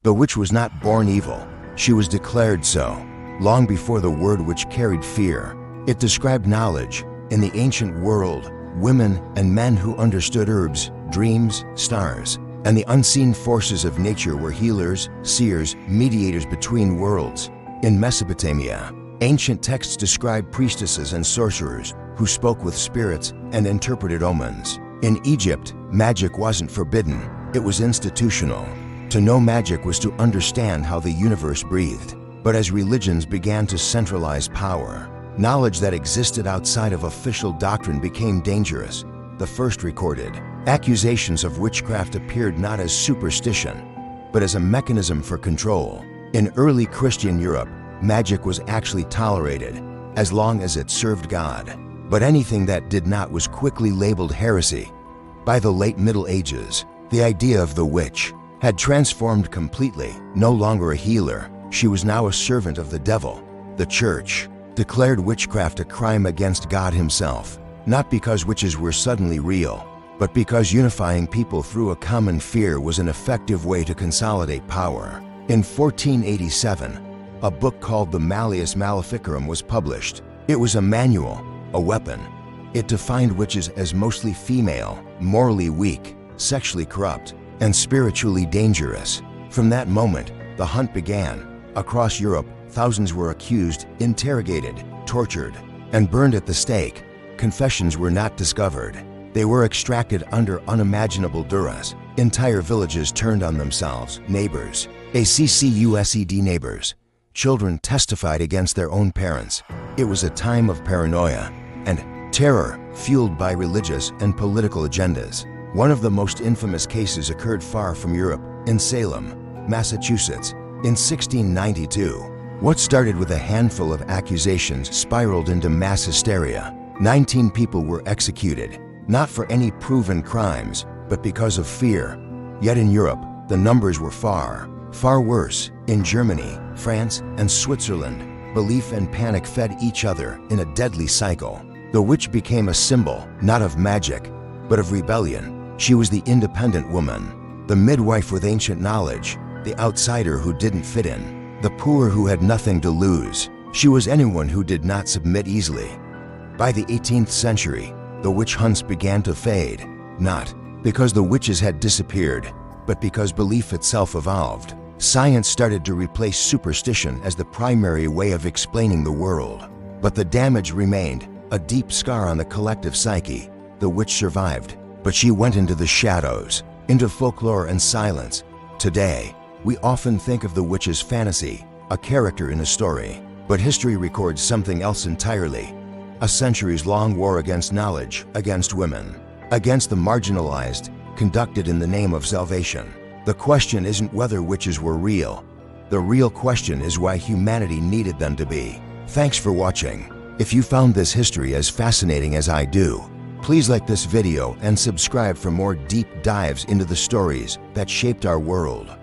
The witch was not born evil, she was declared so, long before the word witch carried fear. It described knowledge. In the ancient world, women and men who understood herbs, dreams, stars, and the unseen forces of nature were healers, seers, mediators between worlds. In Mesopotamia, ancient texts describe priestesses and sorcerers who spoke with spirits and interpreted omens. In Egypt, magic wasn't forbidden, it was institutional. To know magic was to understand how the universe breathed. But as religions began to centralize power, knowledge that existed outside of official doctrine became dangerous. The first recorded accusations of witchcraft appeared not as superstition, but as a mechanism for control. In early Christian Europe, magic was actually tolerated, as long as it served God. But anything that did not was quickly labeled heresy. By the late Middle Ages, the idea of the witch had transformed completely. No longer a healer, she was now a servant of the devil. The Church declared witchcraft a crime against God himself, not because witches were suddenly real, but because unifying people through a common fear was an effective way to consolidate power. In 1487, a book called the Malleus Maleficarum was published. It was a manual, a weapon. It defined witches as mostly female, morally weak, sexually corrupt, and spiritually dangerous. From that moment, the hunt began. Across Europe, thousands were accused, interrogated, tortured, and burned at the stake. Confessions were not discovered. They were extracted under unimaginable duress. Entire villages turned on themselves. Neighbors, ACCUSED neighbors. Children testified against their own parents. It was a time of paranoia and terror fueled by religious and political agendas. One of the most infamous cases occurred far from Europe, in Salem, Massachusetts, in 1692. What started with a handful of accusations spiraled into mass hysteria. 19 people were executed, not for any proven crimes, but because of fear. Yet in Europe, the numbers were far worse. In Germany, France, and Switzerland, belief and panic fed each other in a deadly cycle. The witch became a symbol, not of magic, but of rebellion. She was the independent woman, the midwife with ancient knowledge, the outsider who didn't fit in, the poor who had nothing to lose. She was anyone who did not submit easily. By the 18th century, the witch hunts began to fade, not because the witches had disappeared, but because belief itself evolved. Science started to replace superstition as the primary way of explaining the world. But the damage remained, a deep scar on the collective psyche. The witch survived, but she went into the shadows, into folklore and silence. Today, we often think of the witch as fantasy, a character in a story. But history records something else entirely. A centuries-long war against knowledge, against women, against the marginalized, conducted in the name of salvation. The question isn't whether witches were real. The real question is why humanity needed them to be. Thanks for watching. If you found this history as fascinating as I do, please like this video and subscribe for more deep dives into the stories that shaped our world.